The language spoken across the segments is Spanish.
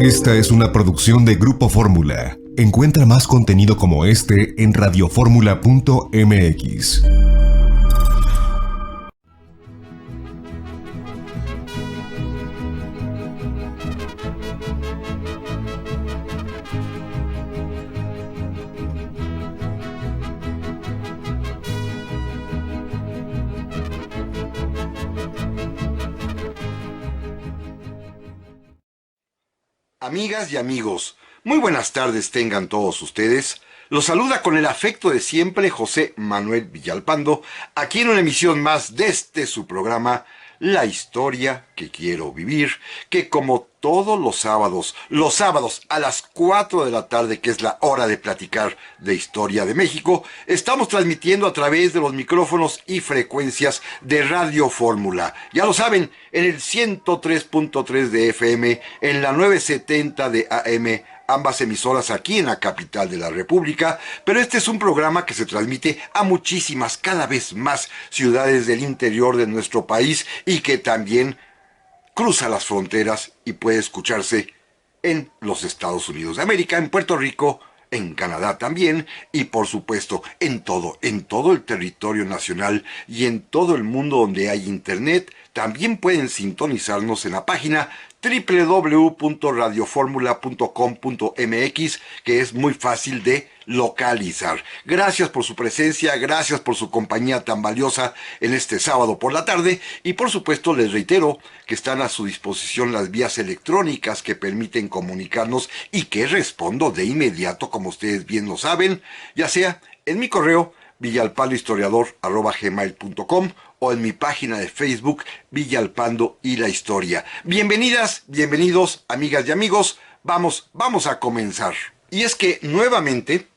Esta es una producción de Grupo Fórmula. Encuentra más contenido como este en radioformula.mx. Amigas y amigos, muy buenas tardes tengan todos ustedes. Los saluda con el afecto de siempre José Manuel Villalpando, aquí en una emisión más de su programa, La Historia que Quiero Vivir, que como todos los sábados a las 4 de la tarde, que es la hora de platicar de historia de México, estamos transmitiendo a través de los micrófonos y frecuencias de Radio Fórmula. Ya lo saben, en el 103.3 de FM, en la 970 de AM, ambas emisoras aquí en la capital de la República, pero este es un programa que se transmite a muchísimas, cada vez más ciudades del interior de nuestro país y que también cruza las fronteras y puede escucharse en los Estados Unidos de América, en Puerto Rico, en Canadá también, y por supuesto en todo el territorio nacional y en todo el mundo donde hay internet. También pueden sintonizarnos en la página www.radioformula.com.mx, que es muy fácil de localizar. Gracias por su presencia, gracias por su compañía tan valiosa en este sábado por la tarde, y por supuesto les reitero que están a su disposición las vías electrónicas que permiten comunicarnos y que respondo de inmediato, como ustedes bien lo saben, ya sea en mi correo villalpandohistoriador@gmail.com o en mi página de Facebook Villalpando y la Historia. Bienvenidas, bienvenidos, amigas y amigos. Vamos a comenzar. Y es que nuevamente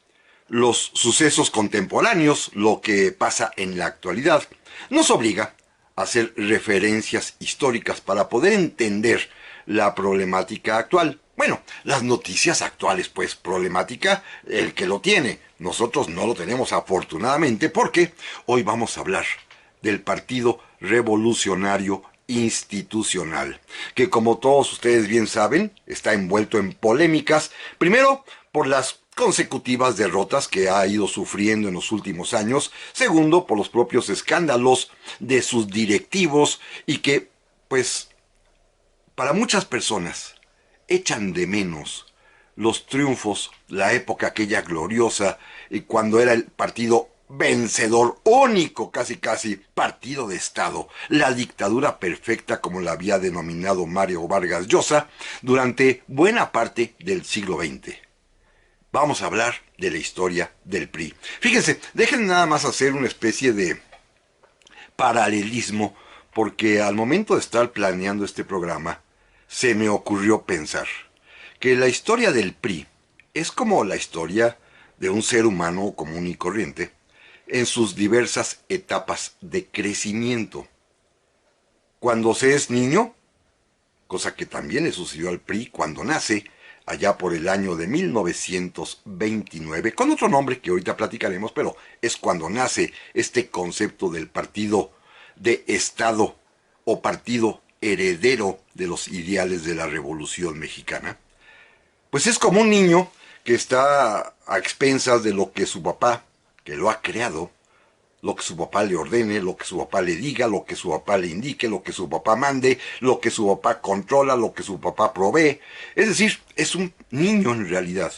los sucesos contemporáneos, lo que pasa en la actualidad, nos obliga a hacer referencias históricas para poder entender la problemática actual. Bueno, las noticias actuales, pues problemática el que lo tiene. Nosotros no lo tenemos afortunadamente, porque hoy vamos a hablar del Partido Revolucionario Institucional, que como todos ustedes bien saben, está envuelto en polémicas, primero por las consecutivas derrotas que ha ido sufriendo en los últimos años, segundo por los propios escándalos de sus directivos y que, pues, para muchas personas echan de menos los triunfos, la época aquella gloriosa, y cuando era el partido vencedor único, casi partido de Estado, la dictadura perfecta, como la había denominado Mario Vargas Llosa, durante buena parte del siglo XX. Vamos a hablar de la historia del PRI. Fíjense, déjenme nada más hacer una especie de paralelismo, porque al momento de estar planeando este programa, se me ocurrió pensar que la historia del PRI es como la historia de un ser humano común y corriente en sus diversas etapas de crecimiento. Cuando se es niño, cosa que también le sucedió al PRI cuando nace, allá por el año de 1929, con otro nombre que ahorita platicaremos, pero es cuando nace este concepto del partido de Estado o partido heredero de los ideales de la Revolución Mexicana. Pues es como un niño que está a expensas de lo que su papá, que lo ha creado, lo que su papá le ordene, lo que su papá le diga, lo que su papá le indique, lo que su papá mande, lo que su papá controla, lo que su papá provee. Es decir, es un niño en realidad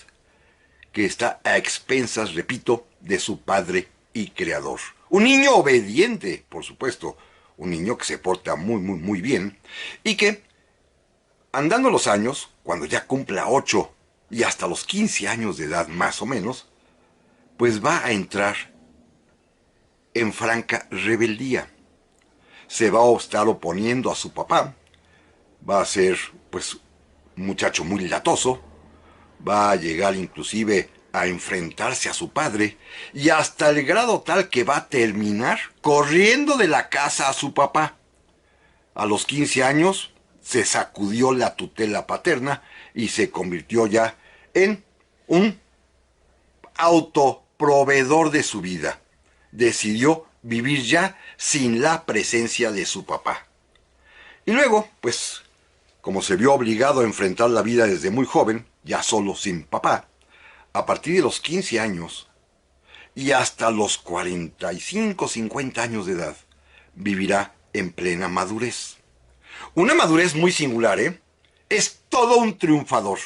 que está a expensas, repito, de su padre y creador. Un niño obediente, por supuesto, un niño que se porta muy bien, y que, andando los años, cuando ya cumpla 8 y hasta los 15 años de edad más o menos, pues va a entrar en franca rebeldía. Se va a estar oponiendo a su papá, va a ser, pues, un muchacho muy latoso, va a llegar inclusive a enfrentarse a su padre, y hasta el grado tal que va a terminar corriendo de la casa a su papá. A los 15 años se sacudió la tutela paterna y se convirtió ya en un autoproveedor de su vida. Decidió vivir ya sin la presencia de su papá. Y luego, pues, como se vio obligado a enfrentar la vida desde muy joven, ya solo sin papá, a partir de los 15 años y hasta los 45, 50 años de edad, vivirá en plena madurez. Una madurez muy singular, ¿eh? Es todo un triunfador.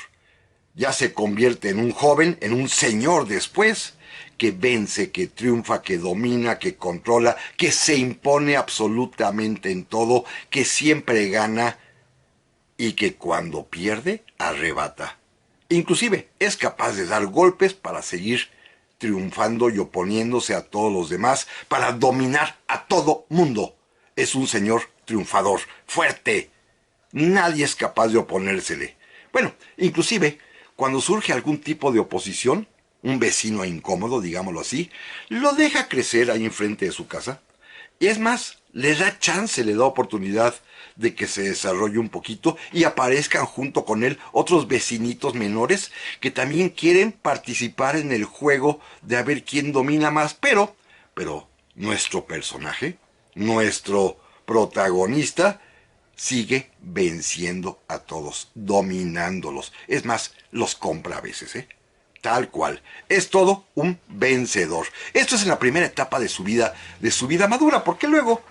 Ya se convierte en un joven, en un señor después, que vence, que triunfa, que domina, que controla, que se impone absolutamente en todo, que siempre gana y que cuando pierde, arrebata. Inclusive es capaz de dar golpes para seguir triunfando y oponiéndose a todos los demás, para dominar a todo mundo. Es un señor triunfador, fuerte. Nadie es capaz de oponérsele. Bueno, inclusive, cuando surge algún tipo de oposición, un vecino incómodo, digámoslo así, lo deja crecer ahí enfrente de su casa. Y es más, le da chance, le da oportunidad de que se desarrolle un poquito y aparezcan junto con él otros vecinitos menores que también quieren participar en el juego de a ver quién domina más. Pero nuestro personaje, nuestro protagonista, sigue venciendo a todos, dominándolos. Es más, los compra a veces, ¿eh? Tal cual. Es todo un vencedor. Esto es en la primera etapa de su vida madura, porque luego,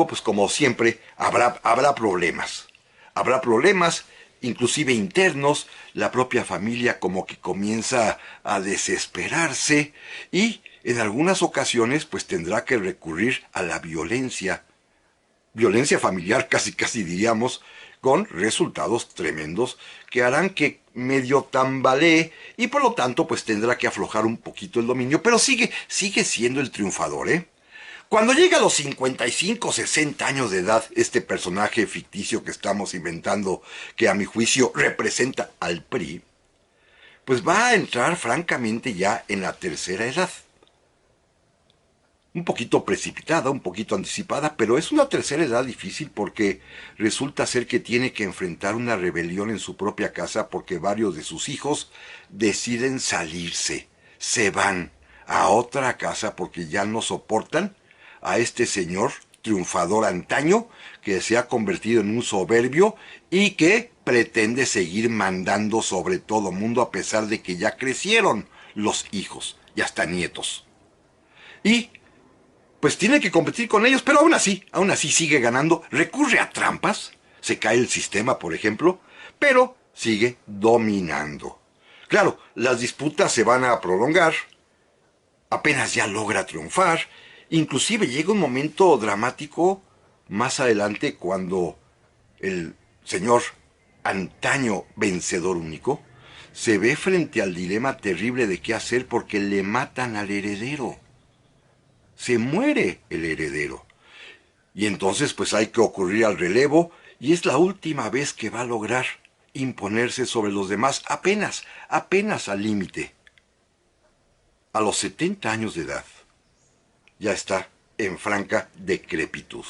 pues como siempre, habrá problemas. Habrá problemas, inclusive internos, la propia familia como que comienza a desesperarse y en algunas ocasiones pues tendrá que recurrir a la violencia familiar, casi diríamos, con resultados tremendos que harán que medio tambalee y por lo tanto pues tendrá que aflojar un poquito el dominio, pero sigue siendo el triunfador, ¿eh? Cuando llega a los 55, 60 años de edad, este personaje ficticio que estamos inventando, que a mi juicio representa al PRI, pues va a entrar francamente ya en la tercera edad. Un poquito precipitada, un poquito anticipada, pero es una tercera edad difícil porque resulta ser que tiene que enfrentar una rebelión en su propia casa porque varios de sus hijos deciden salirse, se van a otra casa porque ya no soportan a este señor triunfador antaño que se ha convertido en un soberbio y que pretende seguir mandando sobre todo mundo a pesar de que ya crecieron los hijos y hasta nietos. Y pues tiene que competir con ellos, pero aún así sigue ganando, recurre a trampas, se cae el sistema, por ejemplo, pero sigue dominando. Claro, las disputas se van a prolongar, apenas ya logra triunfar, inclusive llega un momento dramático más adelante cuando el señor antaño vencedor único se ve frente al dilema terrible de qué hacer porque le matan al heredero. Se muere el heredero. Y entonces pues hay que ocurrir al relevo y es la última vez que va a lograr imponerse sobre los demás apenas al límite. A los 70 años de edad ya está en franca decrepitud.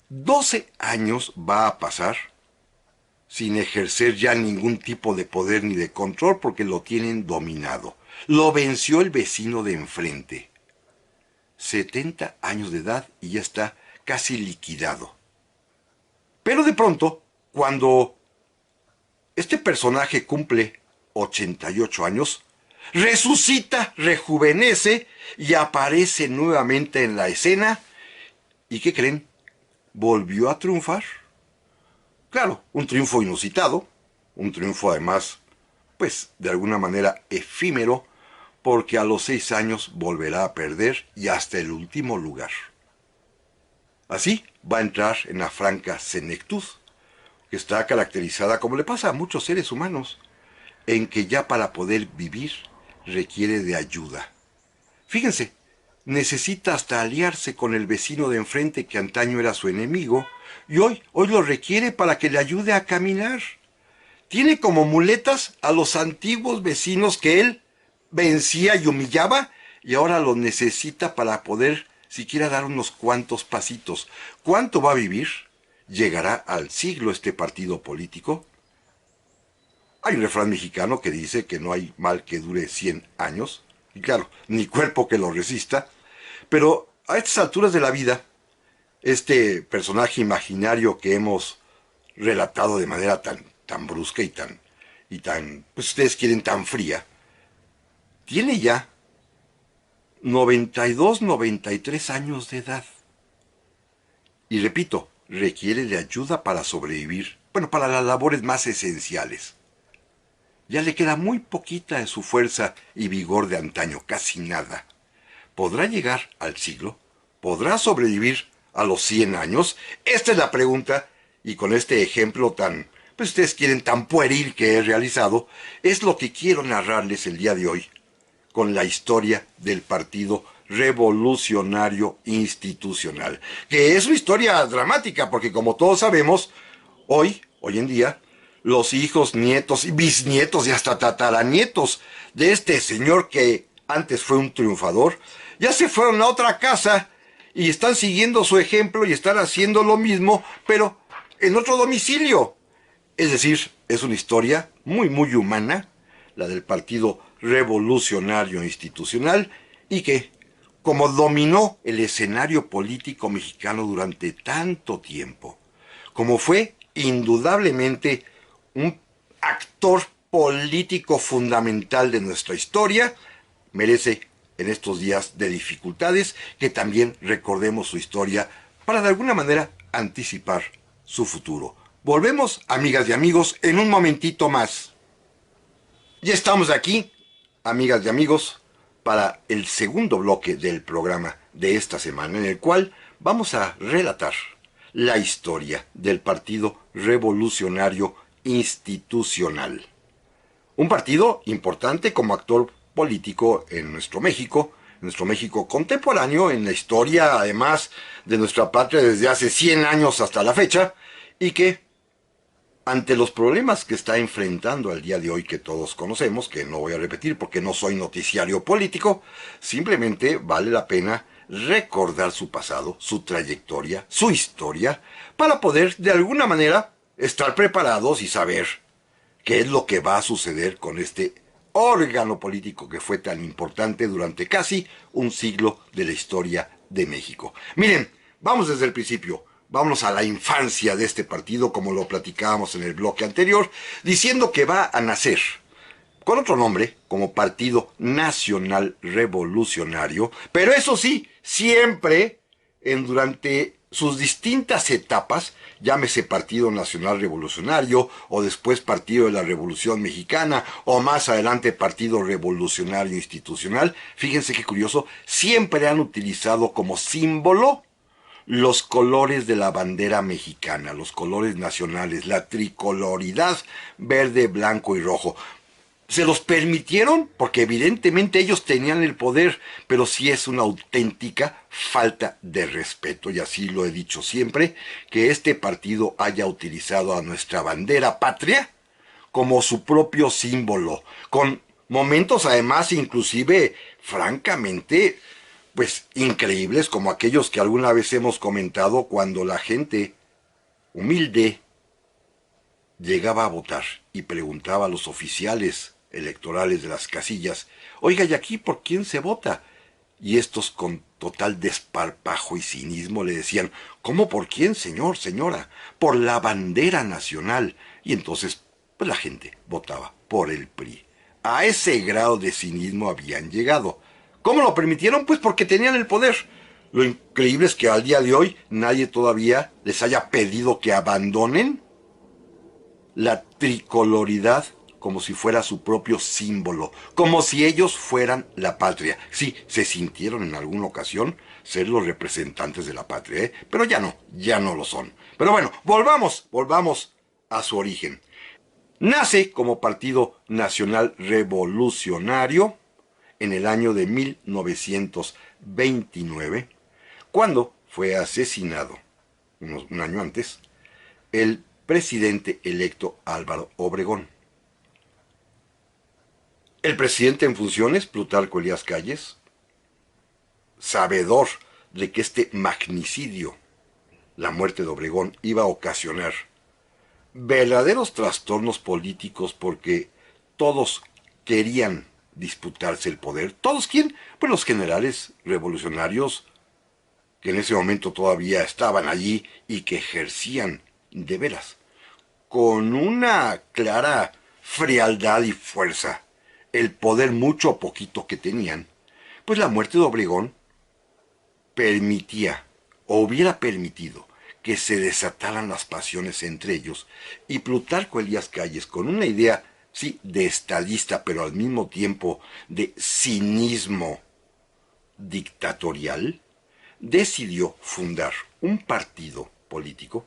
12 años va a pasar sin ejercer ya ningún tipo de poder ni de control porque lo tienen dominado. Lo venció el vecino de enfrente. 70 años de edad y ya está casi liquidado. Pero de pronto, cuando este personaje cumple 88 años, resucita, rejuvenece y aparece nuevamente en la escena. ¿Y qué creen? Volvió a triunfar. Claro, un triunfo inusitado, un triunfo además, pues de alguna manera efímero, porque a los 6 años volverá a perder y hasta el último lugar. Así va a entrar en la franca senectud, que está caracterizada, como le pasa a muchos seres humanos, en que ya para poder vivir requiere de ayuda. Fíjense, necesita hasta aliarse con el vecino de enfrente que antaño era su enemigo, y hoy lo requiere para que le ayude a caminar. Tiene como muletas a los antiguos vecinos que él vencía y humillaba, y ahora los necesita para poder siquiera dar unos cuantos pasitos. ¿Cuánto va a vivir? ¿Llegará al siglo este partido político? Hay un refrán mexicano que dice que no hay mal que dure 100 años, y claro, ni cuerpo que lo resista, pero a estas alturas de la vida, este personaje imaginario que hemos relatado de manera tan brusca pues ustedes quieren, tan fría, tiene ya 92, 93 años de edad. Y repito, requiere de ayuda para sobrevivir, bueno, para las labores más esenciales. Ya le queda muy poquita de su fuerza y vigor de antaño, casi nada. ¿Podrá llegar al siglo? ¿Podrá sobrevivir a los 100 años? Esta es la pregunta, y con este ejemplo pues ustedes quieren, tan pueril que he realizado, es lo que quiero narrarles el día de hoy, con la historia del Partido Revolucionario Institucional, que es una historia dramática, porque como todos sabemos, hoy en día, los hijos, nietos y bisnietos y hasta tataranietos de este señor que antes fue un triunfador, ya se fueron a otra casa y están siguiendo su ejemplo y están haciendo lo mismo, pero en otro domicilio. Es decir, es una historia muy humana, la del Partido Revolucionario Institucional, y que, como dominó el escenario político mexicano durante tanto tiempo, como fue indudablemente un actor político fundamental de nuestra historia, merece en estos días de dificultades que también recordemos su historia para de alguna manera anticipar su futuro. Volvemos, amigas y amigos, en un momentito más. Ya estamos aquí, amigas y amigos, para el segundo bloque del programa de esta semana, en el cual vamos a relatar la historia del Partido Revolucionario Institucional. Un partido importante como actor político en nuestro México contemporáneo, en la historia además de nuestra patria desde hace 100 años hasta la fecha, y que ante los problemas que está enfrentando al día de hoy, que todos conocemos, que no voy a repetir porque no soy noticiario político, simplemente vale la pena recordar su pasado, su trayectoria, su historia, para poder de alguna manera estar preparados y saber qué es lo que va a suceder con este órgano político que fue tan importante durante casi un siglo de la historia de México. Miren, vamos desde el principio. Vámonos a la infancia de este partido, como lo platicábamos en el bloque anterior, diciendo que va a nacer con otro nombre, como Partido Nacional Revolucionario, pero eso sí, siempre durante sus distintas etapas, llámese Partido Nacional Revolucionario, o después Partido de la Revolución Mexicana, o más adelante Partido Revolucionario Institucional, fíjense qué curioso, siempre han utilizado como símbolo los colores de la bandera mexicana, los colores nacionales, la tricoloridad verde, blanco y rojo. Se los permitieron porque evidentemente ellos tenían el poder, pero sí es una auténtica falta de respeto, y así lo he dicho siempre, que este partido haya utilizado a nuestra bandera patria como su propio símbolo, con momentos además inclusive francamente pues increíbles, como aquellos que alguna vez hemos comentado, cuando la gente humilde llegaba a votar y preguntaba a los oficiales electorales de las casillas: oiga, ¿y aquí por quién se vota? Y estos, con total desparpajo y cinismo, le decían: ¿cómo por quién, señor, señora? Por la bandera nacional. Y entonces pues la gente votaba por el PRI. A ese grado de cinismo habían llegado. ¿Cómo lo permitieron? Pues porque tenían el poder. Lo increíble es que al día de hoy nadie todavía les haya pedido que abandonen la tricoloridad como si fuera su propio símbolo, como si ellos fueran la patria. Sí, se sintieron en alguna ocasión ser los representantes de la patria, pero ya no lo son. Pero bueno, volvamos a su origen. Nace como Partido Nacional Revolucionario en el año de 1929, cuando fue asesinado, un año antes, el presidente electo Álvaro Obregón. El presidente en funciones, Plutarco Elías Calles, sabedor de que este magnicidio, la muerte de Obregón, iba a ocasionar verdaderos trastornos políticos, porque todos querían disputarse el poder. ¿Todos quién? Pues los generales revolucionarios que en ese momento todavía estaban allí y que ejercían de veras con una clara frialdad y fuerza el poder mucho o poquito que tenían, pues la muerte de Obregón permitía o hubiera permitido que se desataran las pasiones entre ellos, y Plutarco Elías Calles, con una idea, sí, de estadista, pero al mismo tiempo de cinismo dictatorial, decidió fundar un partido político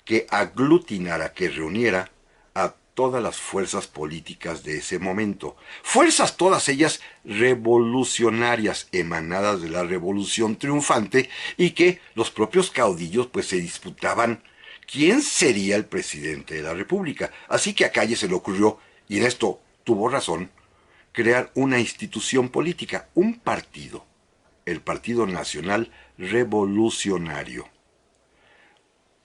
que aglutinara, que reuniera a todas las fuerzas políticas de ese momento. Fuerzas todas ellas revolucionarias, emanadas de la Revolución Triunfante, y que los propios caudillos pues se disputaban quién sería el presidente de la República. Así que a Calles se le ocurrió, y en esto tuvo razón, crear una institución política, un partido, el Partido Nacional Revolucionario.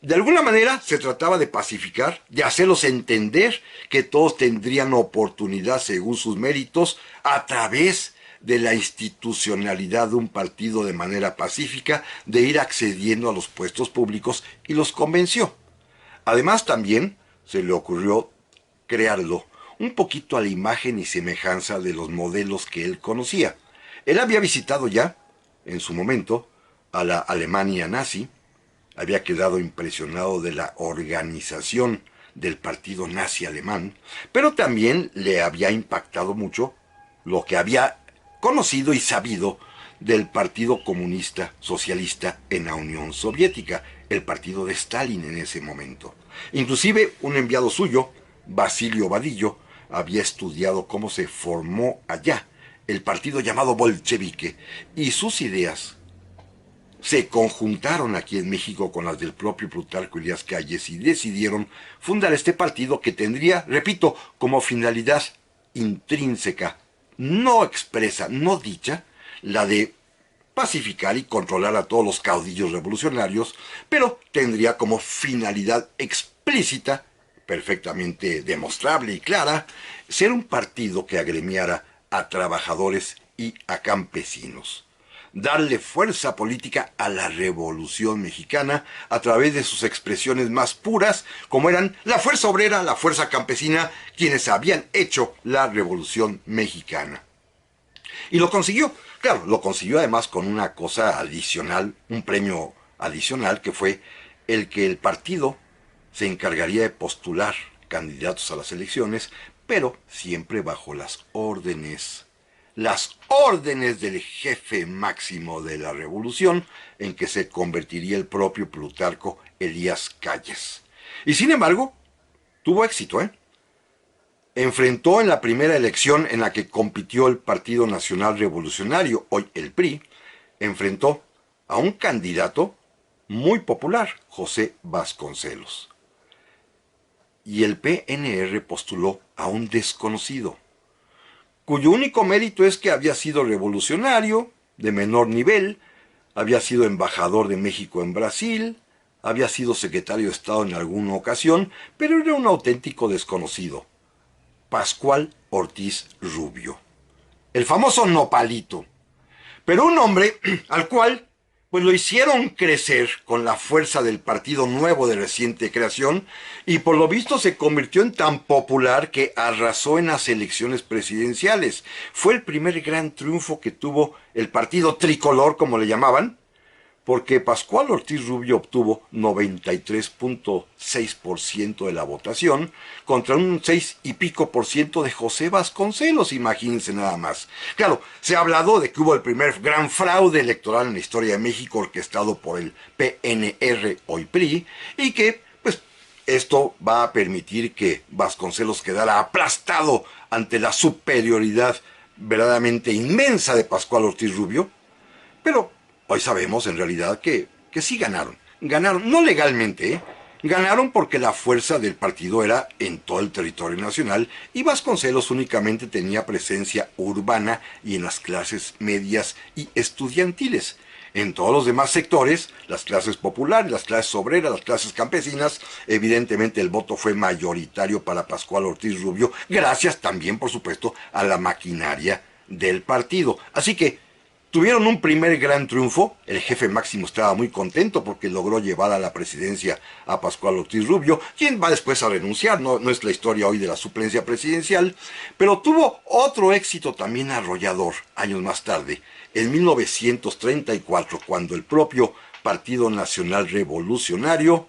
De alguna manera se trataba de pacificar, de hacerlos entender que todos tendrían oportunidad según sus méritos a través de la institucionalidad de un partido de manera pacífica, de ir accediendo a los puestos públicos, y los convenció. Además también se le ocurrió crearlo un poquito a la imagen y semejanza de los modelos que él conocía. Él había visitado ya, en su momento, a la Alemania nazi, había quedado impresionado de la organización del partido nazi alemán, pero también le había impactado mucho lo que había conocido y sabido del Partido Comunista Socialista en la Unión Soviética, el partido de Stalin en ese momento. Inclusive un enviado suyo, Basilio Vadillo, había estudiado cómo se formó allá el partido llamado bolchevique, y sus ideas se conjuntaron aquí en México con las del propio Plutarco Elías Calles, y decidieron fundar este partido que tendría, repito, como finalidad intrínseca, no expresa, no dicha, la de pacificar y controlar a todos los caudillos revolucionarios, pero tendría como finalidad explícita, perfectamente demostrable y clara, ser un partido que agremiara a trabajadores y a campesinos, darle fuerza política a la Revolución Mexicana a través de sus expresiones más puras, como eran la fuerza obrera, la fuerza campesina, quienes habían hecho la Revolución Mexicana. Y lo consiguió. Claro, lo consiguió además con una cosa adicional, un premio adicional, que fue el que el partido se encargaría de postular candidatos a las elecciones, pero siempre bajo las órdenes del jefe máximo de la revolución, en que se convertiría el propio Plutarco Elías Calles. Y sin embargo, tuvo éxito, Enfrentó en la primera elección en la que compitió el Partido Nacional Revolucionario, hoy el PRI, enfrentó a un candidato muy popular, José Vasconcelos. Y el PNR postuló a un desconocido, cuyo único mérito es que había sido revolucionario, de menor nivel, había sido embajador de México en Brasil, había sido secretario de Estado en alguna ocasión, pero era un auténtico desconocido, Pascual Ortiz Rubio, el famoso nopalito, pero un hombre al cual pues lo hicieron crecer con la fuerza del partido nuevo de reciente creación, y por lo visto se convirtió en tan popular que arrasó en las elecciones presidenciales. Fue el primer gran triunfo que tuvo el partido tricolor, como le llamaban, porque Pascual Ortiz Rubio obtuvo 93.6% de la votación contra un 6 y pico por ciento de José Vasconcelos, imagínense nada más. Claro, se ha hablado de que hubo el primer gran fraude electoral en la historia de México, orquestado por el PNR, hoy PRI, y que, pues, esto va a permitir que Vasconcelos quedara aplastado ante la superioridad verdaderamente inmensa de Pascual Ortiz Rubio, pero hoy sabemos en realidad que sí ganaron. Ganaron, no legalmente, ganaron porque la fuerza del partido era en todo el territorio nacional, y Vasconcelos únicamente tenía presencia urbana y en las clases medias y estudiantiles. En todos los demás sectores, las clases populares, las clases obreras, las clases campesinas, evidentemente el voto fue mayoritario para Pascual Ortiz Rubio, gracias también, por supuesto, a la maquinaria del partido. Así que Tuvieron un primer gran triunfo, el jefe máximo estaba muy contento porque logró llevar a la presidencia a Pascual Ortiz Rubio, quien va después a renunciar, no es la historia hoy de la suplencia presidencial, pero tuvo otro éxito también arrollador años más tarde, en 1934, cuando el propio Partido Nacional Revolucionario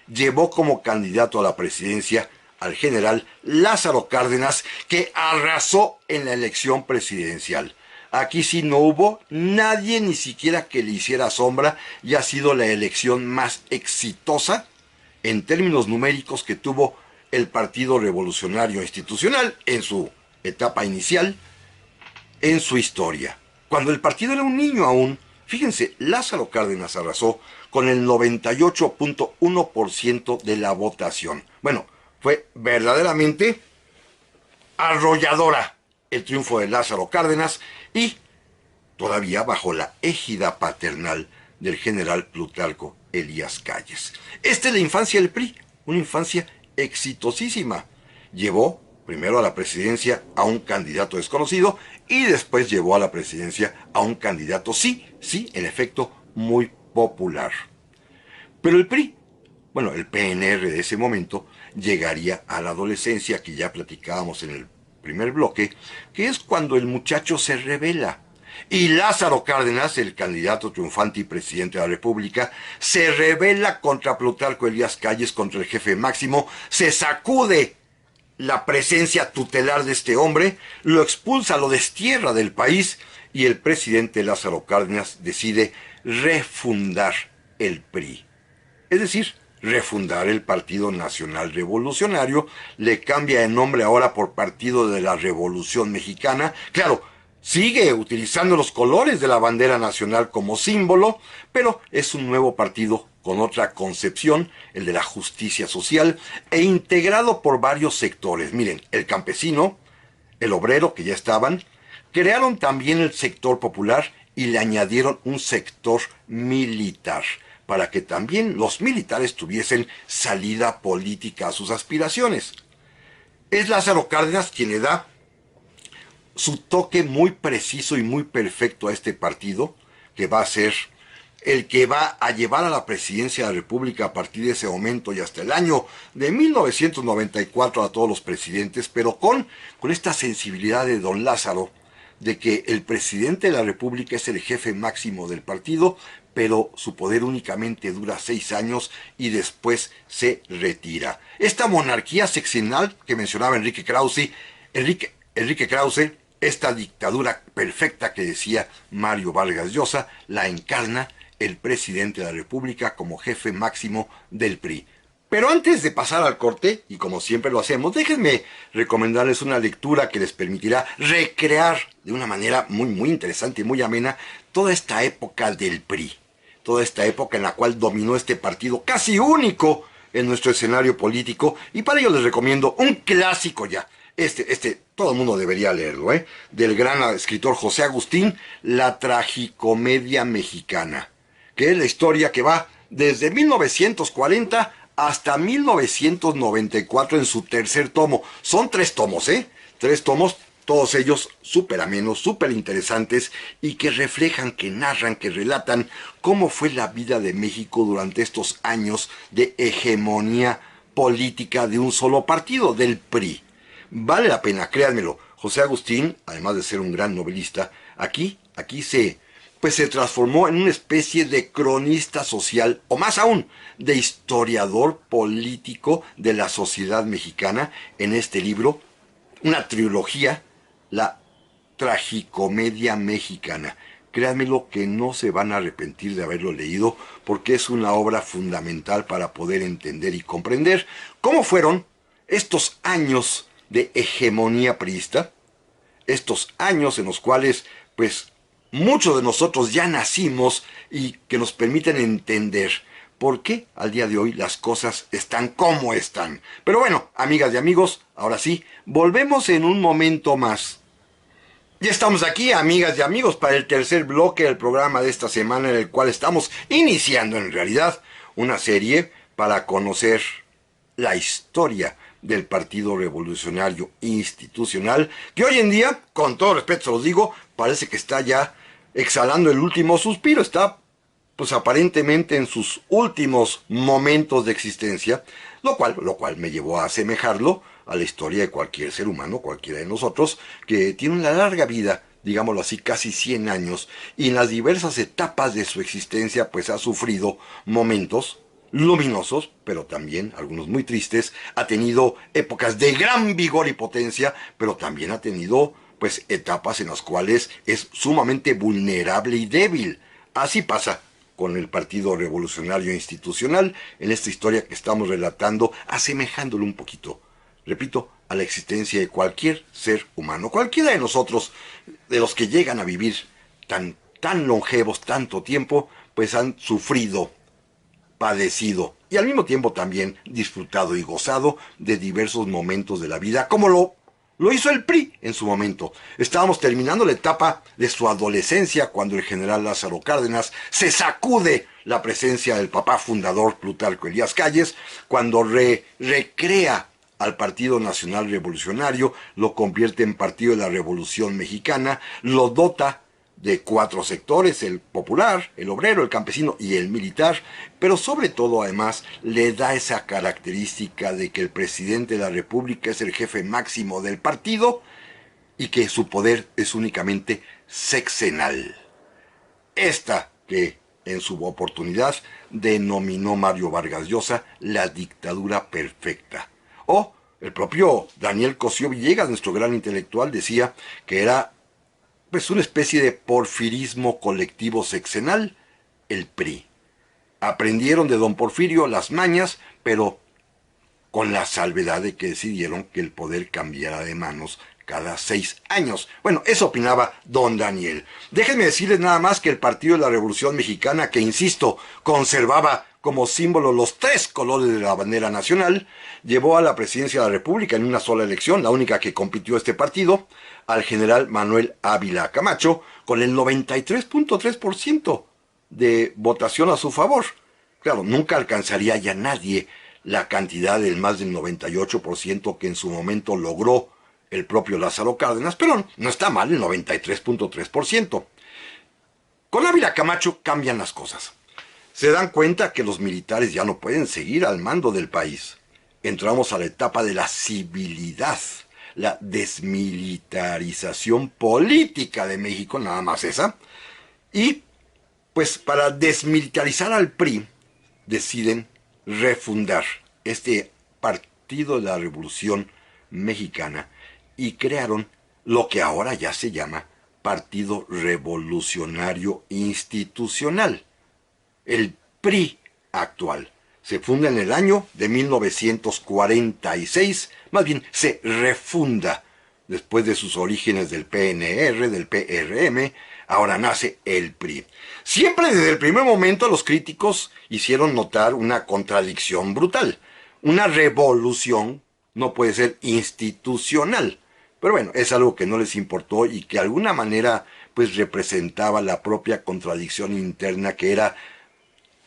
llevó como candidato a la presidencia al general Lázaro Cárdenas, que arrasó en la elección presidencial. Aquí sí no hubo nadie ni siquiera que le hiciera sombra y ha sido la elección más exitosa en términos numéricos que tuvo el Partido Revolucionario Institucional en su etapa inicial, en su historia. Cuando el partido era un niño aún, fíjense, Lázaro Cárdenas arrasó con el 98.1% de la votación. Bueno, fue verdaderamente arrolladora el triunfo de Lázaro Cárdenas y todavía bajo la égida paternal del general Plutarco Elías Calles. Esta es la infancia del PRI, una infancia exitosísima. Llevó primero a la presidencia a un candidato desconocido y después llevó a la presidencia a un candidato, sí, en efecto, muy popular. Pero el PRI, bueno, el PNR de ese momento, llegaría a la adolescencia, que ya platicábamos en el primer bloque, que es cuando el muchacho se rebela. Y Lázaro Cárdenas, el candidato triunfante y presidente de la República, se rebela contra Plutarco Elías Calles, contra el jefe máximo, se sacude la presencia tutelar de este hombre, lo expulsa, lo destierra del país y el presidente Lázaro Cárdenas decide refundar el PRI. Es decir, refundar el Partido Nacional Revolucionario, le cambia de nombre ahora por Partido de la Revolución Mexicana. Claro, sigue utilizando los colores de la bandera nacional como símbolo, pero es un nuevo partido con otra concepción, el de la justicia social, e integrado por varios sectores. Miren, el campesino, el obrero, que ya estaban, crearon también el sector popular y le añadieron un sector militar, para que también los militares tuviesen salida política a sus aspiraciones. Es Lázaro Cárdenas quien le da su toque muy preciso y muy perfecto a este partido, que va a ser el que va a llevar a la presidencia de la República a partir de ese momento y hasta el año de 1994 a todos los presidentes, pero con esta sensibilidad de don Lázaro, de que el presidente de la República es el jefe máximo del partido, pero su poder únicamente dura 6 años y después se retira. Esta monarquía sexenal que mencionaba Enrique Krause, esta dictadura perfecta que decía Mario Vargas Llosa, la encarna el presidente de la República como jefe máximo del PRI. Pero antes de pasar al corte, y como siempre lo hacemos, déjenme recomendarles una lectura que les permitirá recrear de una manera muy interesante y muy amena toda esta época del PRI. Toda esta época en la cual dominó este partido casi único en nuestro escenario político, y para ello les recomiendo un clásico ya. Todo el mundo debería leerlo, del gran escritor José Agustín, La Tragicomedia Mexicana, que es la historia que va desde 1940 hasta 1994 en su tercer tomo. Son 3 tomos, 3 tomos, todos ellos súper amenos, súper interesantes y que reflejan, que narran, que relatan cómo fue la vida de México durante estos años de hegemonía política de un solo partido, del PRI. Vale la pena, créanmelo. José Agustín, además de ser un gran novelista, aquí se transformó en una especie de cronista social, o más aún, de historiador político de la sociedad mexicana en este libro, una trilogía, La Tragicomedia Mexicana. Créanmelo que no se van a arrepentir de haberlo leído, porque es una obra fundamental para poder entender y comprender cómo fueron estos años de hegemonía priista, estos años en los cuales, muchos de nosotros ya nacimos y que nos permiten entender por qué al día de hoy las cosas están como están. Pero bueno, amigas y amigos, ahora sí, volvemos en un momento más. Ya estamos aquí, amigas y amigos, para el tercer bloque del programa de esta semana, en el cual estamos iniciando en realidad una serie para conocer la historia del Partido Revolucionario Institucional, que hoy en día, con todo respeto se los digo, parece que está ya exhalando el último suspiro, está pues aparentemente en sus últimos momentos de existencia, lo cual me llevó a asemejarlo a la historia de cualquier ser humano, cualquiera de nosotros, que tiene una larga vida, digámoslo así, casi 100 años, y en las diversas etapas de su existencia pues ha sufrido momentos luminosos, pero también algunos muy tristes, ha tenido épocas de gran vigor y potencia, pero también ha tenido pues etapas en las cuales es sumamente vulnerable y débil. Así pasa con el Partido Revolucionario Institucional en esta historia que estamos relatando, asemejándolo un poquito, repito, a la existencia de cualquier ser humano, cualquiera de nosotros, de los que llegan a vivir tan longevos, tanto tiempo, pues han sufrido, padecido y al mismo tiempo también disfrutado y gozado de diversos momentos de la vida, como lo hizo el PRI en su momento. Estábamos terminando la etapa de su adolescencia cuando el general Lázaro Cárdenas se sacude la presencia del papá fundador Plutarco Elías Calles, cuando recrea al Partido Nacional Revolucionario, lo convierte en Partido de la Revolución Mexicana, lo dota de 4 sectores, el popular, el obrero, el campesino y el militar, pero sobre todo además le da esa característica de que el presidente de la República es el jefe máximo del partido y que su poder es únicamente sexenal. Esta que en su oportunidad denominó Mario Vargas Llosa la dictadura perfecta. O el propio Daniel Cosío Villegas, nuestro gran intelectual, decía que era pues una especie de porfirismo colectivo sexenal, el PRI. Aprendieron de don Porfirio las mañas, pero con la salvedad de que decidieron que el poder cambiara de manos cada 6 años. Bueno, eso opinaba don Daniel. Déjenme decirles nada más que el Partido de la Revolución Mexicana, que insisto, conservaba como símbolo los 3 colores de la bandera nacional, llevó a la presidencia de la República en una sola elección, la única que compitió este partido, al general Manuel Ávila Camacho, con el 93.3% de votación a su favor. Claro, nunca alcanzaría ya nadie la cantidad del más del 98% que en su momento logró el propio Lázaro Cárdenas, pero no está mal el 93.3%. Con Ávila Camacho cambian las cosas. Se dan cuenta que los militares ya no pueden seguir al mando del país. Entramos a la etapa de la civilidad, la desmilitarización política de México, nada más esa. Y pues para desmilitarizar al PRI deciden refundar este Partido de la Revolución Mexicana y crearon lo que ahora ya se llama Partido Revolucionario Institucional, el PRI actual. Se funda en el año de 1946, más bien se refunda después de sus orígenes del PNR, del PRM, ahora nace el PRI. Siempre desde el primer momento los críticos hicieron notar una contradicción brutal. Una revolución no puede ser institucional. Pero bueno, es algo que no les importó y que de alguna manera pues representaba la propia contradicción interna que era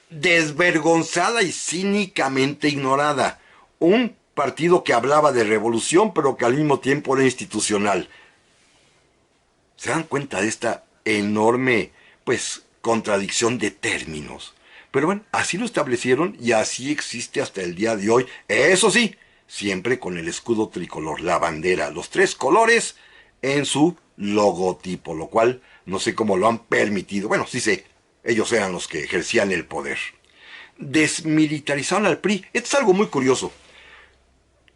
desvergonzada y cínicamente ignorada. Un partido que hablaba de revolución pero que al mismo tiempo era institucional. ¿Se dan cuenta de esta enorme pues contradicción de términos? Pero bueno, así lo establecieron y así existe hasta el día de hoy. Eso sí, siempre con el escudo tricolor, la bandera, los 3 colores en su logotipo, lo cual no sé cómo lo han permitido. Bueno, sí sé, ellos eran los que ejercían el poder. Desmilitarizaron al PRI. Esto es algo muy curioso.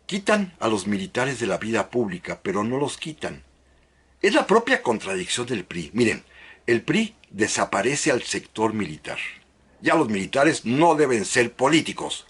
Quitan a los militares de la vida pública, pero no los quitan. Es la propia contradicción del PRI. Miren, el PRI desaparece al sector militar. Ya los militares no deben ser políticos.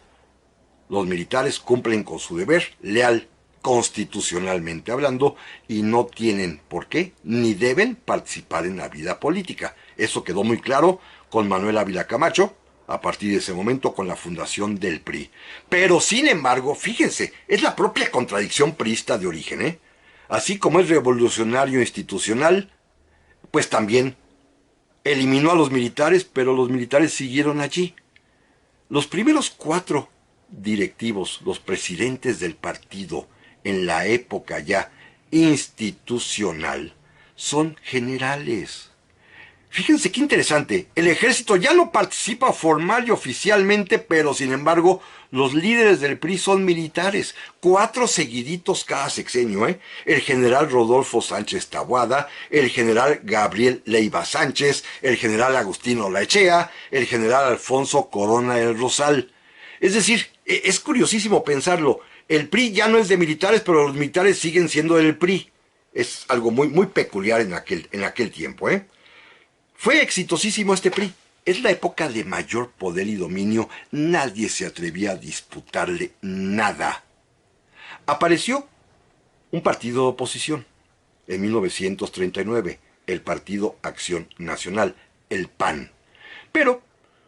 Los militares cumplen con su deber leal, constitucionalmente hablando, y no tienen por qué ni deben participar en la vida política. Eso quedó muy claro con Manuel Ávila Camacho, a partir de ese momento con la fundación del PRI. Pero sin embargo, fíjense, es la propia contradicción priista de origen, ¿eh? Así como es revolucionario institucional, pues también eliminó a los militares, pero los militares siguieron allí. Los primeros 4 directivos, los presidentes del partido en la época ya institucional, son generales. Fíjense qué interesante, el ejército ya no participa formal y oficialmente, pero sin embargo los líderes del PRI son militares, 4 seguiditos cada sexenio, ¿eh? El general Rodolfo Sánchez Taboada, el general Gabriel Leiva Sánchez, el general Agustino Laechea, el general Alfonso Corona del Rosal. Es decir, es curiosísimo pensarlo, el PRI ya no es de militares, pero los militares siguen siendo del PRI. Es algo muy peculiar en aquel tiempo, ¿eh? Fue exitosísimo este PRI. Es la época de mayor poder y dominio. Nadie se atrevía a disputarle nada. Apareció un partido de oposición en 1939, el Partido Acción Nacional, el PAN. Pero,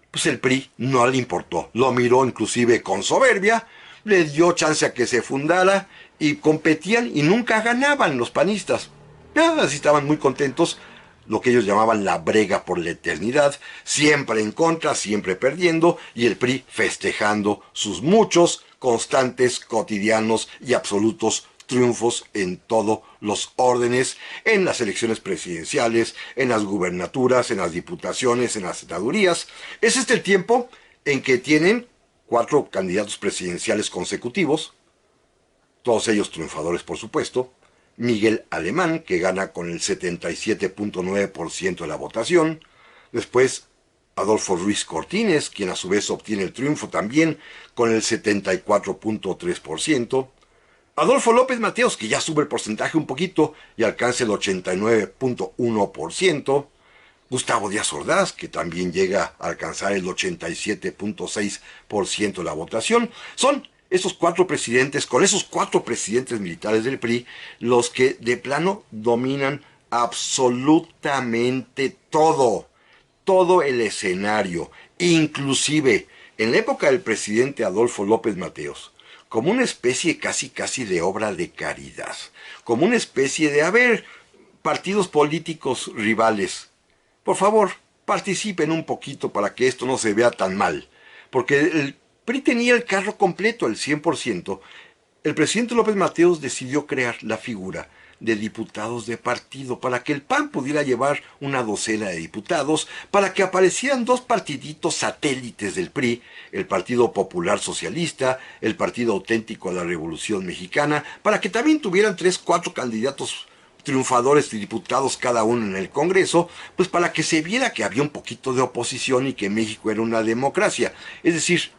pues el PRI no le importó. Lo miró inclusive con soberbia, le dio chance a que se fundara y competían y nunca ganaban los panistas. Así estaban muy contentos, lo que ellos llamaban la brega por la eternidad, siempre en contra, siempre perdiendo, y el PRI festejando sus muchos, constantes, cotidianos y absolutos triunfos en todos los órdenes, en las elecciones presidenciales, en las gubernaturas, en las diputaciones, en las senadurías. Es este el tiempo en que tienen 4 candidatos presidenciales consecutivos, todos ellos triunfadores por supuesto. Miguel Alemán, que gana con el 77.9% de la votación. Después, Adolfo Ruiz Cortines, quien a su vez obtiene el triunfo también con el 74.3%. Adolfo López Mateos, que ya sube el porcentaje un poquito y alcanza el 89.1%. Gustavo Díaz Ordaz, que también llega a alcanzar el 87.6% de la votación. Son esos 4 presidentes, con esos 4 presidentes militares del PRI, los que de plano dominan absolutamente todo el escenario, inclusive en la época del presidente Adolfo López Mateos, como una especie casi de obra de caridad, como una especie de, partidos políticos rivales, por favor, participen un poquito para que esto no se vea tan mal, porque el PRI tenía el carro completo, el 100%. El presidente López Mateos decidió crear la figura de diputados de partido para que el PAN pudiera llevar una docena de diputados, para que aparecieran 2 partiditos satélites del PRI, el Partido Popular Socialista, el Partido Auténtico de la Revolución Mexicana, para que también tuvieran 3, 4 candidatos triunfadores y diputados cada uno en el Congreso, pues para que se viera que había un poquito de oposición y que México era una democracia. Es decir,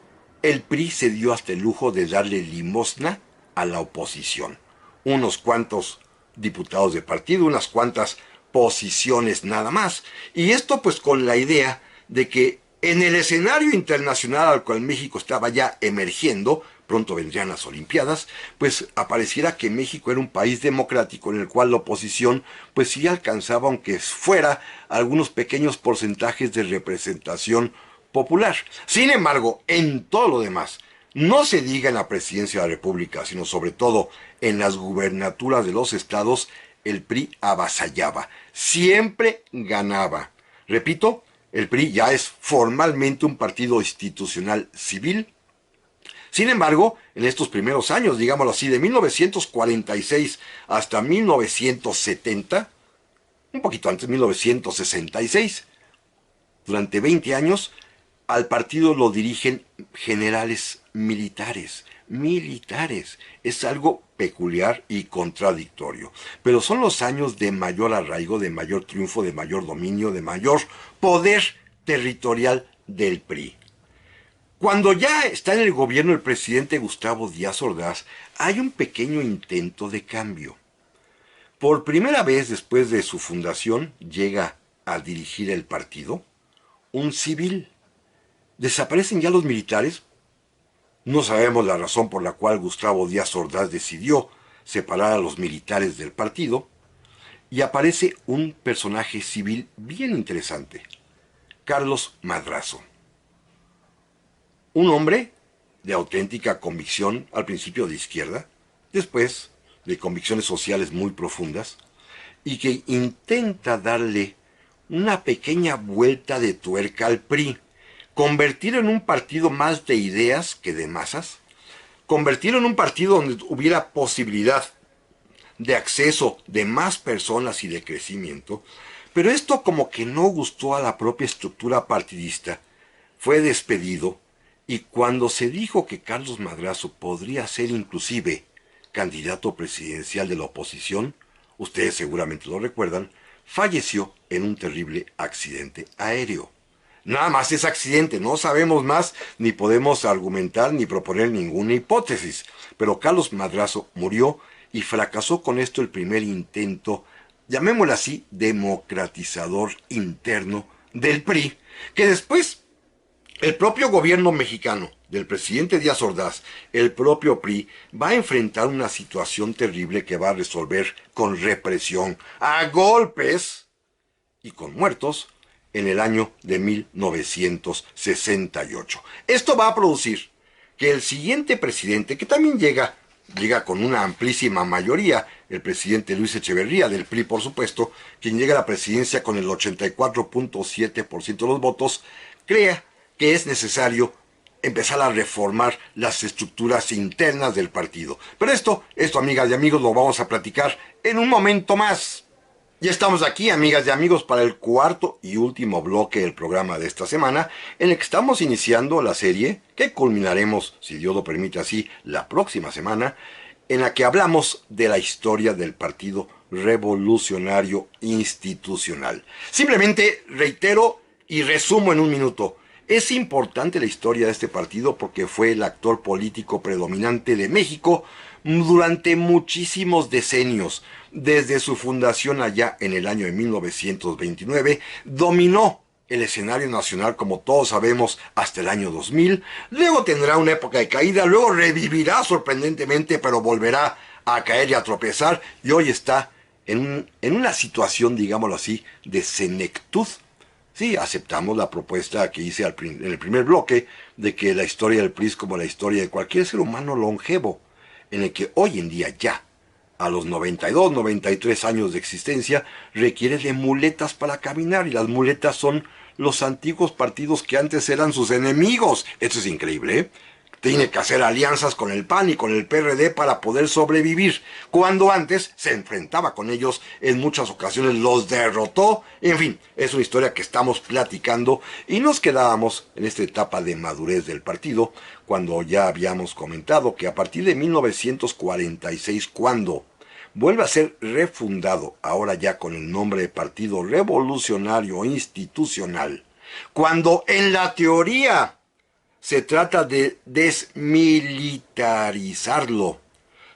el PRI se dio hasta el lujo de darle limosna a la oposición. Unos cuantos diputados de partido, unas cuantas posiciones nada más. Y esto pues con la idea de que en el escenario internacional al cual México estaba ya emergiendo, pronto vendrían las Olimpiadas, pues apareciera que México era un país democrático en el cual la oposición pues sí alcanzaba, aunque fuera, algunos pequeños porcentajes de representación popular. Sin embargo, en todo lo demás, no se diga en la presidencia de la República, sino sobre todo en las gubernaturas de los estados, el PRI avasallaba, siempre ganaba. Repito, el PRI ya es formalmente un partido institucional civil. Sin embargo, en estos primeros años, digámoslo así, de 1946 hasta 1970, un poquito antes, 1966, durante 20 años, al partido lo dirigen generales militares. Es algo peculiar y contradictorio. Pero son los años de mayor arraigo, de mayor triunfo, de mayor dominio, de mayor poder territorial del PRI. Cuando ya está en el gobierno el presidente Gustavo Díaz Ordaz, hay un pequeño intento de cambio. Por primera vez después de su fundación llega a dirigir el partido un civil. Desaparecen ya los militares. No sabemos la razón por la cual Gustavo Díaz Ordaz decidió separar a los militares del partido. Y aparece un personaje civil bien interesante, Carlos Madrazo. Un hombre de auténtica convicción, al principio de izquierda, después de convicciones sociales muy profundas, y que intenta darle una pequeña vuelta de tuerca al PRI, convertirlo en un partido más de ideas que de masas, convertirlo en un partido donde hubiera posibilidad de acceso de más personas y de crecimiento, Pero esto como que no gustó a la propia estructura partidista. Fue despedido y cuando se dijo que Carlos Madrazo podría ser inclusive candidato presidencial de la oposición, ustedes seguramente lo recuerdan, falleció en un terrible accidente aéreo. Nada más es accidente, no sabemos más, ni podemos argumentar ni proponer ninguna hipótesis. Pero Carlos Madrazo murió y fracasó con esto el primer intento, llamémoslo así, democratizador interno del PRI, que después el propio gobierno mexicano del presidente Díaz Ordaz, el propio PRI, va a enfrentar una situación terrible que va a resolver con represión, a golpes y con muertos en el año de 1968. Esto va a producir que el siguiente presidente, que también llega con una amplísima mayoría, el presidente Luis Echeverría del PRI, por supuesto, quien llega a la presidencia con el 84.7% de los votos, crea que es necesario empezar a reformar las estructuras internas del partido. Pero esto, amigas y amigos, lo vamos a platicar en un momento más. Ya estamos aquí, amigas y amigos, para el cuarto y último bloque del programa de esta semana, en el que estamos iniciando la serie, que culminaremos, si Dios lo permite así, la próxima semana, en la que hablamos de la historia del Partido Revolucionario Institucional. Simplemente reitero y resumo en un minuto. Es importante la historia de este partido porque fue el actor político predominante de México durante muchísimos decenios. Desde su fundación allá en el año de 1929, dominó el escenario nacional, como todos sabemos, hasta el año 2000. Luego tendrá una época de caída, luego revivirá sorprendentemente, pero volverá a caer y a tropezar, y hoy está en una situación, digámoslo así, de senectud. Sí, aceptamos la propuesta que hice en el primer bloque de que la historia del PRI es como la historia de cualquier ser humano longevo, en el que hoy en día ya, a los 92, 93 años de existencia, requiere de muletas para caminar, y las muletas son los antiguos partidos que antes eran sus enemigos. Esto es increíble, ¿eh? Tiene que hacer alianzas con el PAN y con el PRD para poder sobrevivir, cuando antes se enfrentaba con ellos, en muchas ocasiones los derrotó. En fin, es una historia que estamos platicando y nos quedábamos en esta etapa de madurez del partido, cuando ya habíamos comentado que a partir de 1946, cuando vuelve a ser refundado, ahora ya con el nombre de Partido Revolucionario Institucional, cuando en la teoría se trata de desmilitarizarlo,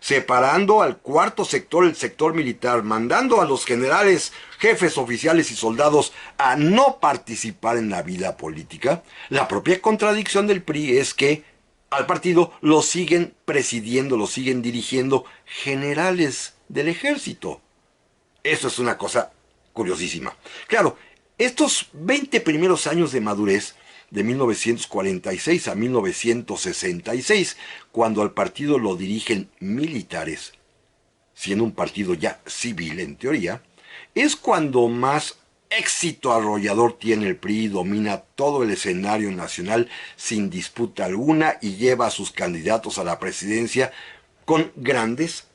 separando al cuarto sector, el sector militar, mandando a los generales, jefes oficiales y soldados a no participar en la vida política. La propia contradicción del PRI es que al partido lo siguen presidiendo, lo siguen dirigiendo generales del ejército. Eso es una cosa curiosísima. Claro, estos 20 primeros años de madurez, de 1946 a 1966, cuando al partido lo dirigen militares, siendo un partido ya civil en teoría, es cuando más éxito arrollador tiene el PRI, domina todo el escenario nacional sin disputa alguna y lleva a sus candidatos a la presidencia con grandes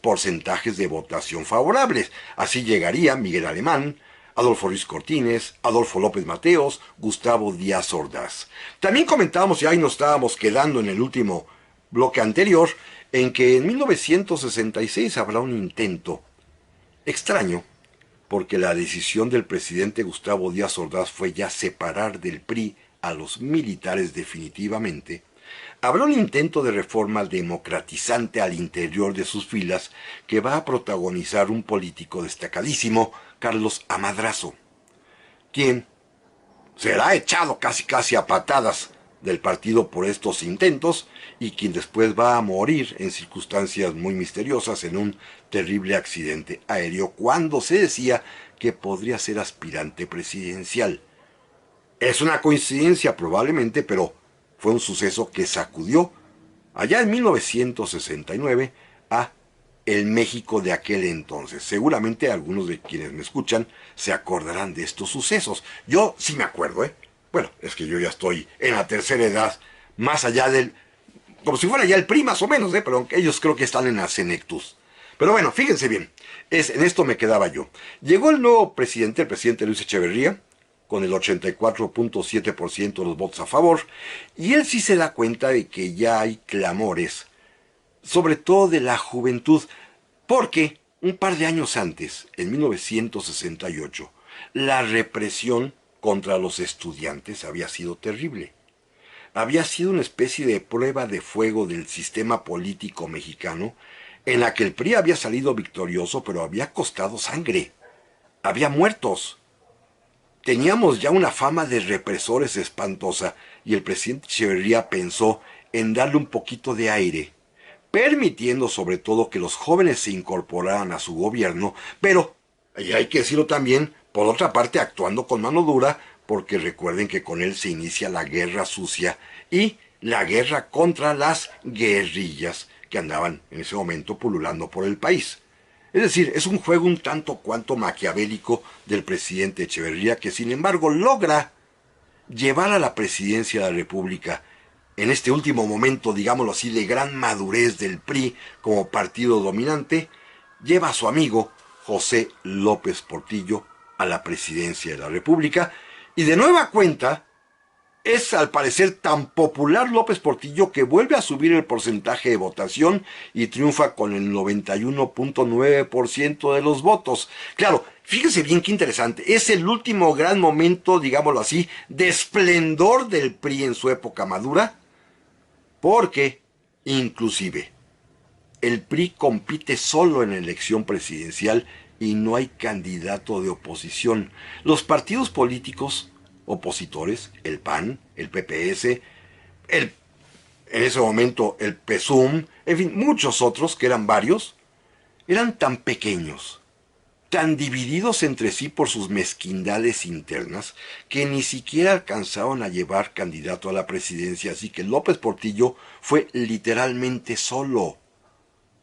porcentajes de votación favorables. Así llegaría Miguel Alemán, Adolfo Ruiz Cortines, Adolfo López Mateos, Gustavo Díaz Ordaz. También comentábamos, y ahí nos estábamos quedando en el último bloque anterior, en que en 1966 habrá un intento extraño, porque la decisión del presidente Gustavo Díaz Ordaz fue ya separar del PRI a los militares definitivamente. Habrá un intento de reforma democratizante al interior de sus filas que va a protagonizar un político destacadísimo, Carlos Madrazo, quien será echado casi a patadas del partido por estos intentos y quien después va a morir en circunstancias muy misteriosas en un terrible accidente aéreo cuando se decía que podría ser aspirante presidencial. Es una coincidencia probablemente, pero fue un suceso que sacudió allá en 1969 a el México de aquel entonces. Seguramente algunos de quienes me escuchan se acordarán de estos sucesos. Yo sí me acuerdo, ¿eh? Bueno, es que yo ya estoy en la tercera edad, más allá del... como si fuera ya el PRI más o menos, ¿eh? Pero ellos creo que están en la senectud. Pero bueno, fíjense bien, en esto me quedaba yo. Llegó el nuevo presidente, el presidente Luis Echeverría, con el 84.7% de los votos a favor, y él sí se da cuenta de que ya hay clamores, sobre todo de la juventud, porque un par de años antes, en 1968, la represión contra los estudiantes había sido terrible. Había sido una especie de prueba de fuego del sistema político mexicano, en la que el PRI había salido victorioso, pero había costado sangre. Había muertos. Teníamos ya una fama de represores espantosa, y el presidente Echeverría pensó en darle un poquito de aire, permitiendo sobre todo que los jóvenes se incorporaran a su gobierno, pero, y hay que decirlo también, por otra parte actuando con mano dura, porque recuerden que con él se inicia la guerra sucia y la guerra contra las guerrillas que andaban en ese momento pululando por el país. Es decir, es un juego un tanto cuanto maquiavélico del presidente Echeverría, que sin embargo logra llevar a la presidencia de la República en este último momento, digámoslo así, de gran madurez del PRI como partido dominante, lleva a su amigo José López Portillo a la presidencia de la República, y de nueva cuenta es al parecer tan popular López Portillo que vuelve a subir el porcentaje de votación y triunfa con el 91.9% de los votos. Claro, fíjense bien qué interesante, es el último gran momento, digámoslo así, de esplendor del PRI en su época madura, porque inclusive el PRI compite solo en la elección presidencial y no hay candidato de oposición. Los partidos políticos opositores, el PAN, el PPS, en ese momento el PSUM, en fin, muchos otros, que eran varios, eran tan pequeños, tan divididos entre sí por sus mezquindades internas, que ni siquiera alcanzaron a llevar candidato a la presidencia, así que López Portillo fue literalmente solo.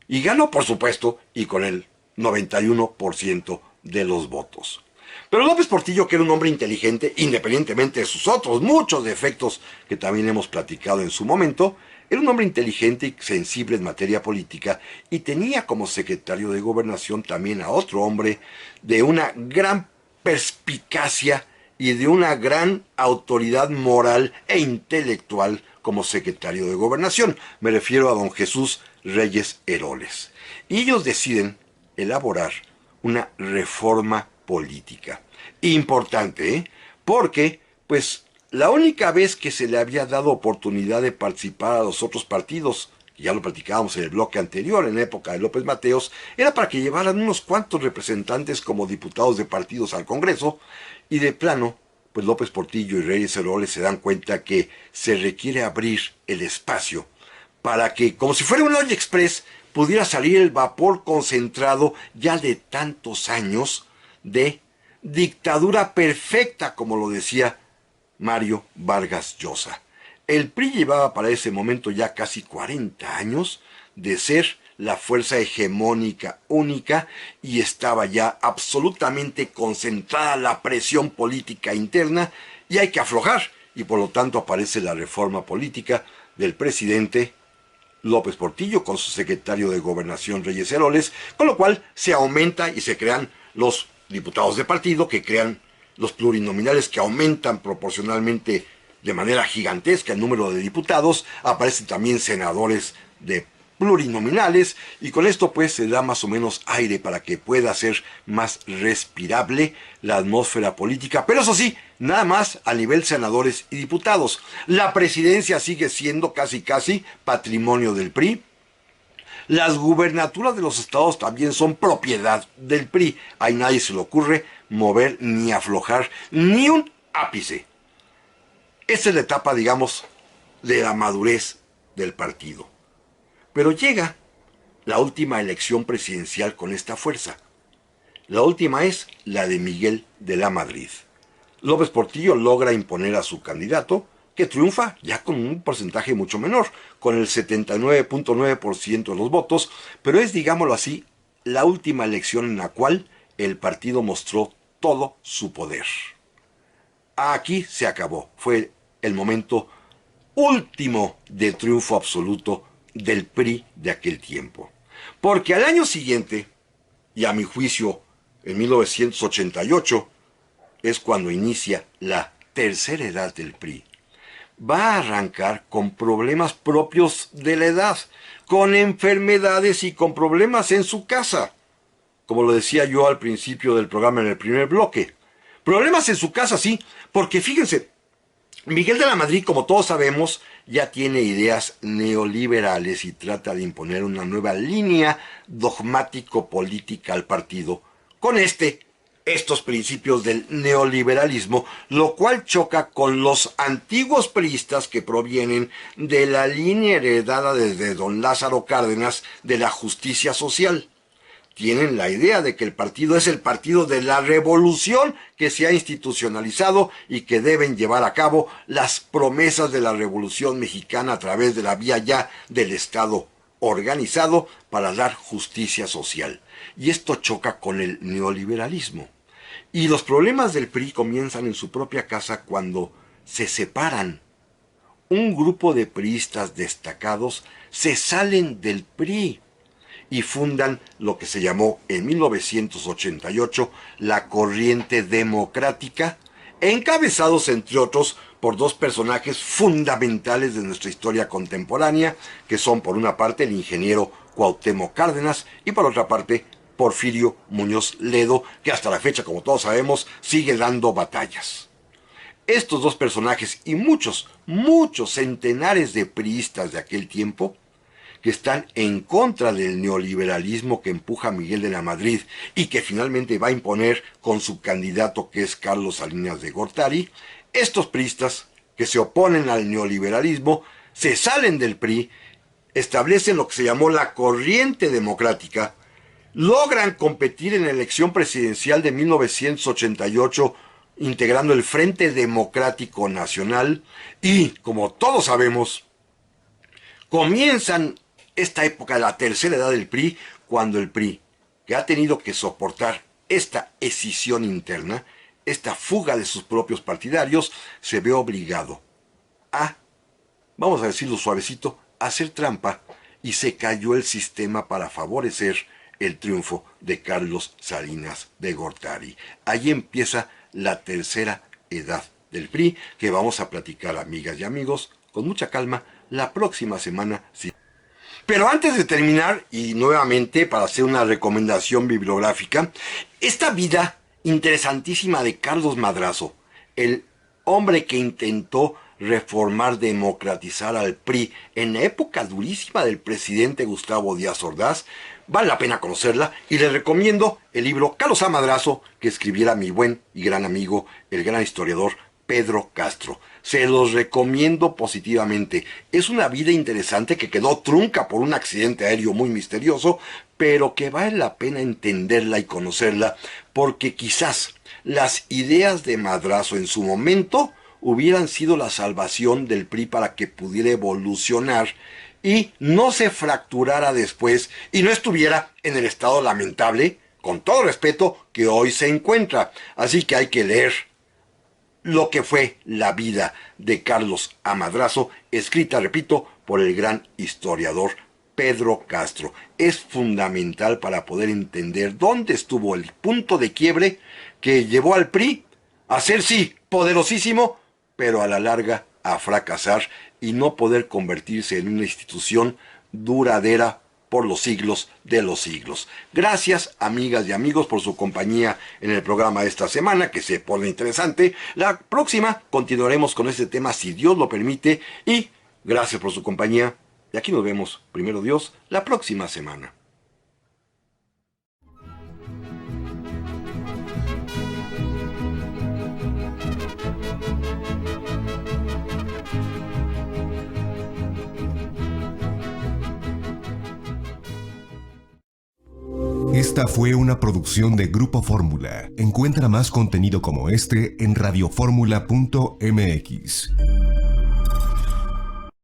Y ganó, por supuesto, y con el 91% de los votos. Pero López Portillo, que era un hombre inteligente, independientemente de sus otros muchos defectos que también hemos platicado en su momento, era un hombre inteligente y sensible en materia política, y tenía como secretario de Gobernación también a otro hombre de una gran perspicacia y de una gran autoridad moral e intelectual como secretario de Gobernación. Me refiero a don Jesús Reyes Heroles. Y ellos deciden elaborar una reforma política. Importante, ¿eh? Porque, pues, la única vez que se le había dado oportunidad de participar a los otros partidos, ya lo platicábamos en el bloque anterior, en la época de López Mateos, era para que llevaran unos cuantos representantes como diputados de partidos al Congreso, y de plano, pues López Portillo y Reyes Heroles se dan cuenta que se requiere abrir el espacio para que, como si fuera un olla express, pudiera salir el vapor concentrado ya de tantos años de dictadura perfecta, como lo decía Mario Vargas Llosa. El PRI llevaba para ese momento ya casi 40 años de ser la fuerza hegemónica única, y estaba ya absolutamente concentrada la presión política interna, y hay que aflojar, y por lo tanto aparece la reforma política del presidente López Portillo con su secretario de Gobernación Reyes Heroles, con lo cual se aumenta y se crean los diputados de partido, que crean los plurinominales, que aumentan proporcionalmente de manera gigantesca el número de diputados, aparecen también senadores de plurinominales, y con esto pues se da más o menos aire para que pueda ser más respirable la atmósfera política, pero eso sí, nada más a nivel senadores y diputados. La presidencia sigue siendo casi patrimonio del PRI. Las gubernaturas de los estados también son propiedad del PRI. Ahí nadie se le ocurre mover ni aflojar ni un ápice. Esa es la etapa, digamos, de la madurez del partido. Pero llega la última elección presidencial con esta fuerza. La última es la de Miguel de la Madrid. López Portillo logra imponer a su candidato, que triunfa ya con un porcentaje mucho menor, con el 79.9% de los votos, pero es, digámoslo así, la última elección en la cual el partido mostró todo su poder. Aquí se acabó, fue el momento último de triunfo absoluto del PRI de aquel tiempo. Porque al año siguiente, y a mi juicio en 1988, es cuando inicia la tercera edad del PRI. Va a arrancar con problemas propios de la edad, con enfermedades y con problemas en su casa. Como lo decía yo al principio del programa en el primer bloque. Problemas en su casa, sí, porque fíjense, Miguel de la Madrid, como todos sabemos, ya tiene ideas neoliberales y trata de imponer una nueva línea dogmático-política al partido con estos principios del neoliberalismo, lo cual choca con los antiguos priistas que provienen de la línea heredada desde don Lázaro Cárdenas de la justicia social. Tienen la idea de que el partido es el partido de la revolución que se ha institucionalizado y que deben llevar a cabo las promesas de la Revolución Mexicana a través de la vía ya del Estado organizado para dar justicia social. Y esto choca con el neoliberalismo. Y los problemas del PRI comienzan en su propia casa cuando se separan. Un grupo de priistas destacados se salen del PRI y fundan lo que se llamó en 1988 la Corriente Democrática, encabezados entre otros por dos personajes fundamentales de nuestra historia contemporánea, que son por una parte el ingeniero Cuauhtémoc Cárdenas y por otra parte Porfirio Muñoz Ledo, que hasta la fecha, como todos sabemos, sigue dando batallas. Estos dos personajes y muchos centenares de priistas de aquel tiempo que están en contra del neoliberalismo que empuja Miguel de la Madrid y que finalmente va a imponer con su candidato que es Carlos Salinas de Gortari, estos priistas que se oponen al neoliberalismo se salen del PRI, establecen lo que se llamó la Corriente Democrática, logran competir en la elección presidencial de 1988 integrando el Frente Democrático Nacional y, como todos sabemos, comienzan esta época de la tercera edad del PRI, cuando el PRI, que ha tenido que soportar esta escisión interna, esta fuga de sus propios partidarios, se ve obligado a, vamos a decirlo suavecito, a hacer trampa, y se cayó el sistema para favorecer el triunfo de Carlos Salinas de Gortari. Ahí empieza la tercera edad del PRI, que vamos a platicar, amigas y amigos, con mucha calma, la próxima semana. Pero antes de terminar, y nuevamente para hacer una recomendación bibliográfica, esta vida interesantísima de Carlos Madrazo, el hombre que intentó reformar, democratizar al PRI en la época durísima del presidente Gustavo Díaz Ordaz, vale la pena conocerla y les recomiendo el libro Carlos A. Madrazo que escribiera mi buen y gran amigo, el gran historiador Pedro Castro. Se los recomiendo positivamente. Es una vida interesante que quedó trunca por un accidente aéreo muy misterioso, pero que vale la pena entenderla y conocerla, porque quizás las ideas de Madrazo en su momento hubieran sido la salvación del PRI para que pudiera evolucionar y no se fracturara después y no estuviera en el estado lamentable, con todo respeto, que hoy se encuentra. Así que hay que leer lo que fue la vida de Carlos A. Madrazo, escrita, repito, por el gran historiador Pedro Castro. Es fundamental para poder entender dónde estuvo el punto de quiebre que llevó al PRI a ser, sí, poderosísimo, pero a la larga a fracasar y no poder convertirse en una institución duradera por los siglos de los siglos. Gracias, amigas y amigos, por su compañía en el programa de esta semana, que se pone interesante. La próxima continuaremos con este tema, si Dios lo permite, y gracias por su compañía. Y aquí nos vemos, primero Dios, la próxima semana. Esta fue una producción de Grupo Fórmula. Encuentra más contenido como este en radioformula.mx.